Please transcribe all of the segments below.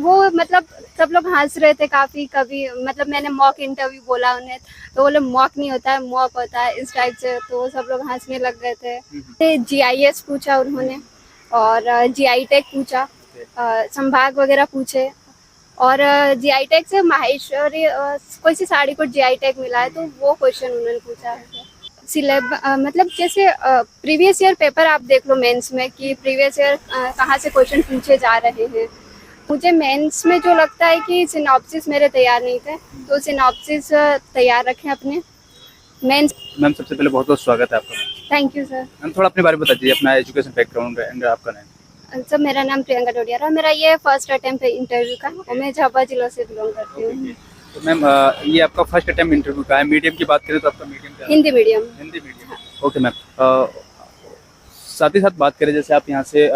वो मतलब सब लोग हंस रहे थे काफी। कभी मतलब मैंने मॉक इंटरव्यू बोला उन्हें, तो बोले मॉक नहीं होता है, मॉक होता है, इस टाइप से। तो सब लोग हंसने लग गए थे। जीआईएस पूछा उन्होंने, और जीआई टेक पूछा, संभाग वगैरह पूछे। और जीआई टेक से माहेश्वरी कोई सी साड़ी को जीआई टैग मिला है, तो वो क्वेश्चन उन्होंने पूछा है। मतलब जैसे प्रीवियस ईयर पेपर आप देख लो मेंस में, कि प्रीवियस ईयर कहाँ से क्वेश्चन पूछे जा रहे हैं। मुझे मेंस में जो लगता है कि सिनॉप्सिस मेरे तैयार नहीं थे, तो सिनॉप्सिस तैयार रखें अपने मेंस। मैम सबसे पहले बहुत बहुत स्वागत है आपका। Thank you sir. मैम थोड़ा अपने बारे में बता दीजिए, अपना एजुकेशन बैकग्राउंड एंड आपका नाम। सर मेरा नाम प्रियंका डोडियारा, मेरा ये फर्स्ट अटेम्प्ट है इंटरव्यू का, और मैं झाबुआ जिला से बिलोंग करती हूँ। तो मैम ये आपका फर्स्ट अटेम्प्ट इंटरव्यू का है। मीडियम की बात करें तो आपका मीडियम क्या है? Hindi medium. Hindi medium. Okay ma'am, साथ ही साथ बात करें, जैसे आप यहाँ से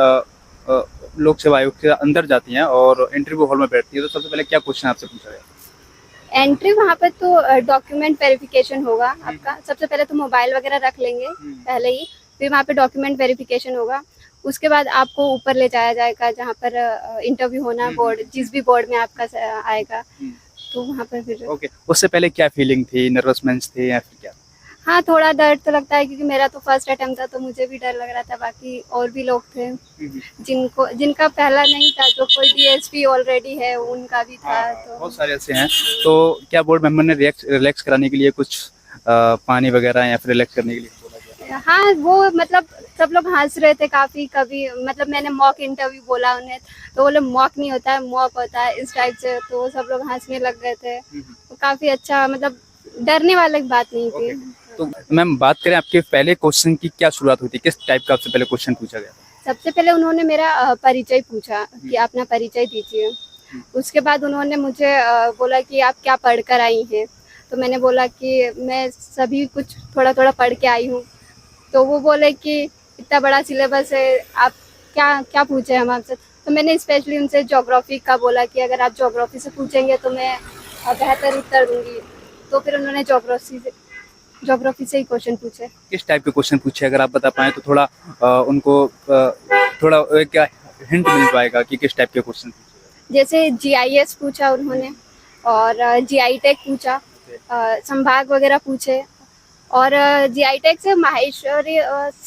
लोक सेवा आयोग के अंदर जाती हैं और इंटरव्यू हॉल में बैठती है, तो सबसे पहले क्या क्वेश्चन आपसे पूछा गया? एंट्री वहाँ पर तो डॉक्यूमेंट वेरिफिकेशन होगा आपका। सबसे पहले तो मोबाइल वगैरह रख लेंगे पहले ही, फिर वहाँ पे डॉक्यूमेंट वेरिफिकेशन होगा। उसके बाद आपको ऊपर ले जाया जाएगा जहाँ पर इंटरव्यू होना, बोर्ड जिस भी बोर्ड में आपका आएगा, तो वहाँ पर फिर। ओके, उससे पहले क्या फीलिंग थी? नर्वसनेस थी या फिर क्या? हाँ, थोड़ा डर तो लगता है, क्योंकि मेरा तो फर्स्ट अटेम्प्ट था, तो मुझे भी डर लग रहा था। बाकी और भी लोग थे जिनका पहला नहीं था, जो कोई डीएसपी ऑलरेडी है उनका भी था। तो बहुत सारे ऐसे हैं। तो क्या बोर्ड मेंबर ने रिलैक्स कराने के लिए कुछ पानी वगैरह या फिर रिलैक्स करने के लिए बोला गया? हाँ, वो मतलब सब लोग हंस रहे थे काफी। कभी मतलब मैंने मॉक इंटरव्यू बोला उन्हें, तो बोले मॉक नहीं होता है, मॉक होता है, इस टाइप से। तो सब लोग हंसने लग गए थे। तो काफी अच्छा, मतलब डरने वाली बात नहीं थी। तो मैम बात करें आपके पहले क्वेश्चन की, क्या शुरुआत हुई थी? किस टाइप का आपसे पहले क्वेश्चन पूछा गया? सबसे पहले उन्होंने मेरा परिचय पूछा कि अपना परिचय दीजिए। उसके बाद उन्होंने मुझे बोला कि आप क्या पढ़ कर आई हैं। तो मैंने बोला कि मैं सभी कुछ थोड़ा थोड़ा पढ़ के आई हूँ। तो वो बोले कि इतना बड़ा सिलेबस है, आप क्या क्या पूछे हम आपसे। तो मैंने स्पेशली उनसे ज्योग्राफी का बोला कि अगर आप ज्योग्राफी से पूछेंगे तो मैं बेहतर उत्तर दूंगी। तो फिर उन्होंने ज्योग्राफी से ही क्वेश्चन पूछे। किस टाइप के क्वेश्चन पूछे, अगर आप बता पाएं तो थोड़ा उनको थोड़ा एक हिंट मिल पाएगा कि किस टाइप के क्वेश्चन पूछे? जैसे जीआईएस पूछा उन्होंने, और जीआई टैग पूछा, संभाग वगैरह पूछे। और जीआई टैग से माहेश्वरी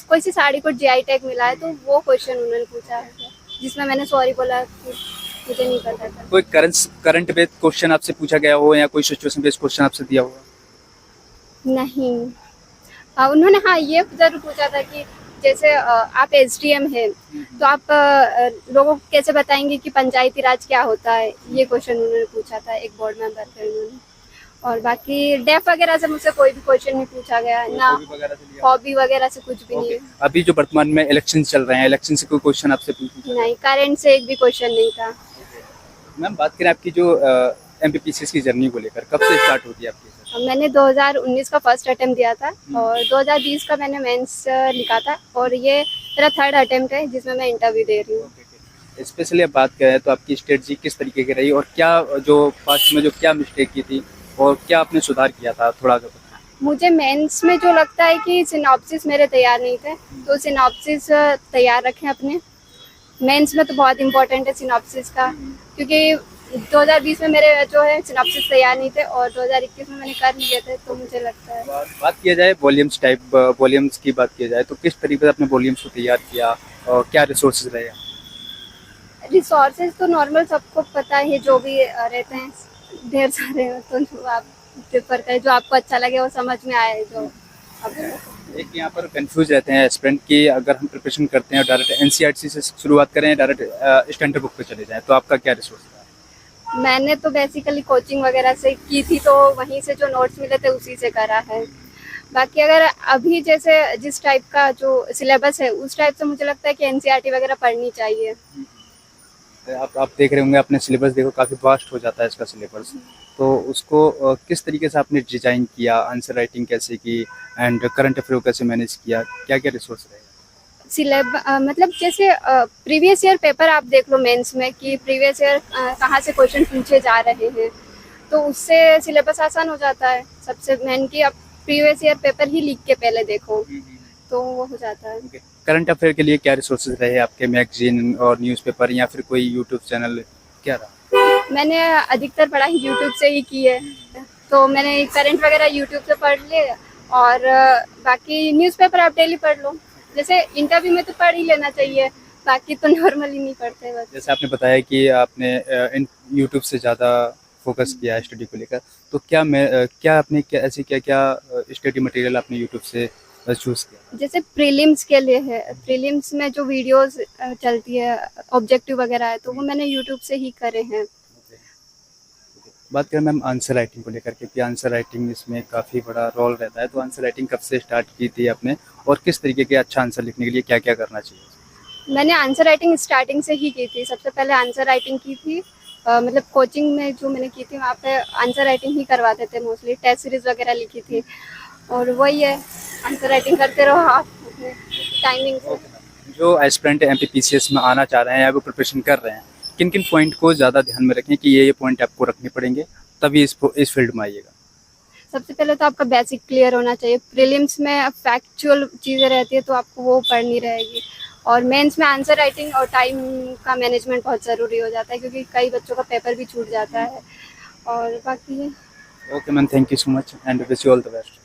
कोई सी साड़ी को जीआई टैग मिला है, तो वो क्वेश्चन उन्होंने पूछा है, जिसमें मैंने सॉरी बोला कि मुझे नहीं पता था। कोई करंट बेस्ड क्वेश्चन आपसे पूछा गया हो या कोई सिचुएशन बेस्ड क्वेश्चन आपसे दिया हुआ? नहीं। उन्होंने हाँ ये जरूर पूछा था कि जैसे आप एसडीएम हैं, तो आप लोगों को कैसे बताएंगे कि पंचायती राज क्या होता है। ये क्वेश्चन उन्होंने पूछा था, एक बोर्ड मेंबर थे उन्होंने। और बाकी डेफ वगैरह से मुझसे कोई भी क्वेश्चन नहीं पूछा गया ना, हॉबी वगैरह से कुछ भी नहीं है। अभी जो वर्तमान में इलेक्शन चल रहे हैं, इलेक्शन से कोई क्वेश्चन आपसे पूछा? नहीं, करंट से एक भी क्वेश्चन नहीं था। मैम बात करें आपकी जो एमपीपीसीएस की जर्नी को लेकर, कब से स्टार्ट होती है आपकी? मैंने 2019 का फर्स्ट अटेम्प्ट दिया था, और 2020 का मैंने मेंस लिखा था, और ये मेरा थर्ड अटेम्प्ट है जिसमें मैं इंटरव्यू दे रही हूँ। स्पेशली आप बात करें तो आपकी स्ट्रेटजी किस तरीके की रही, और क्या जो पास्ट में जो क्या मिस्टेक की थी और क्या आपने सुधार किया था, थोड़ा मुझे मेंस में जो लगता है कि सिनॉप्सिस मेरे तैयार नहीं थे, तो सिनॉप्सिस तैयार रखें अपने। मेंस में तो बहुत इम्पोर्टेंट है सिनॉप्सिस का, क्योंकि 2020 में मेरे जो है सिनॉप्सिस तैयार नहीं थे, और 2021 में मैंने कर लिए थे। तो मुझे लगता है बात किया जाए वॉल्यूम्स की बात किया जाए तो किस तरीके से आपने वॉल्यूम्स को तैयार किया और क्या रिसोर्सेज रहे? रिसोर्सेज तो नॉर्मल सबको पता है, जो भी रहते हैं ढेर सारे हैं। तो जो आप प्रेफर करें, जो आपको अच्छा लगे वो समझ में आए। जो एक यहाँ पर कंफ्यूज रहते हैं एस्पिरेंट की, अगर हम प्रिपरेशन करते हैं डायरेक्ट एनसीईआरटी से शुरुआत करें, डायरेक्ट स्टैंडर्ड बुक पे चले जाएं, तो आपका क्या रिसोर्स है? मैंने तो बेसिकली कोचिंग वगैरह से की थी, तो वहीं से जो नोट्स मिले थे उसी से करा है। बाकी अगर अभी जैसे जिस टाइप का जो सिलेबस है, उस टाइप से मुझे लगता है कि एनसीईआरटी वगैरह पढ़नी चाहिए। आप देख रहे होंगे, अपने सिलेबस देखो काफ़ी वास्ट हो जाता है इसका सिलेबस, तो उसको किस तरीके से आपने डिजाइन किया, आंसर राइटिंग कैसे की एंड करंट अफेयर कैसे मैनेज किया, क्या क्या रिसोर्स रहेगा? मतलब जैसे प्रीवियस ईयर पेपर आप देख लो मेंस में, कि प्रीवियस ईयर कहाँ से क्वेश्चन पूछे जा रहे हैं, तो उससे सिलेबस आसान हो जाता है। सबसे मेन कि आप प्रीवियस ईयर पेपर ही लिख के पहले देखो, तो वो हो जाता है। करंट अफेयर के लिए क्या रिसोर्सेज रहे आपके? मैगजीन और न्यूज़पेपर या फिर कोई यूट्यूब चैनल क्या रहा? मैंने अधिकतर पढ़ाई यूट्यूब से ही की है, तो मैंने करंट वगैरह यूट्यूब से पढ़ लिए और बाकी न्यूज़पेपर आप डेली पढ़ लो। जैसे इंटरव्यू में तो पढ़ ही लेना चाहिए, बाकी तो नॉर्मली नहीं पढ़ते बस। जैसे आपने बताया कि आपने इन यूट्यूब से ज़्यादा फोकस किया है स्टडी को लेकर, तो क्या आपने क्या ऐसे क्या स्टडी मटेरियल आपने यूट्यूब से चूज़ किया? जैसे प्रीलिम्स के लिए है, प्रीलिम्स में जो वीडियोस चलती है, ऑब्जेक्टिव वगैरह है, तो वो मैंने यूट्यूब से ही करे हैं। बात करें मैम आंसर राइटिंग को लेकर, क्योंकि आंसर राइटिंग इसमें काफ़ी बड़ा रोल रहता है, तो आंसर राइटिंग कब से स्टार्ट की थी आपने और किस तरीके के अच्छा आंसर लिखने के लिए क्या क्या करना चाहिए? मैंने आंसर राइटिंग स्टार्टिंग से ही की थी। सबसे पहले आंसर राइटिंग की थी, मतलब कोचिंग में जो मैंने की थी वहाँ पे आंसर राइटिंग ही करवाते थे मोस्टली। टेस्ट सीरीज वगैरह लिखी थी और वही है, आंसर राइटिंग करते रहो आप अपने टाइमिंग से। जो एस्पिरेंट एमपीपीसीएस में आना चाह रहे हैं या वो प्रिपरेशन कर रहे हैं, किन किन पॉइंट को ज़्यादा ध्यान में रखें कि ये पॉइंट आपको रखने पड़ेंगे तभी इस फील्ड में आइएगा? सबसे पहले तो आपका बेसिक क्लियर होना चाहिए। प्रीलिम्स में फैक्चुअल चीज़ें रहती है तो आपको वो पढ़नी रहेगी, और मेंस में आंसर राइटिंग और टाइम का मैनेजमेंट बहुत ज़रूरी हो जाता है, क्योंकि कई बच्चों का पेपर भी छूट जाता है। और बाकी okay ma'am, thank you so much and wish you all the best.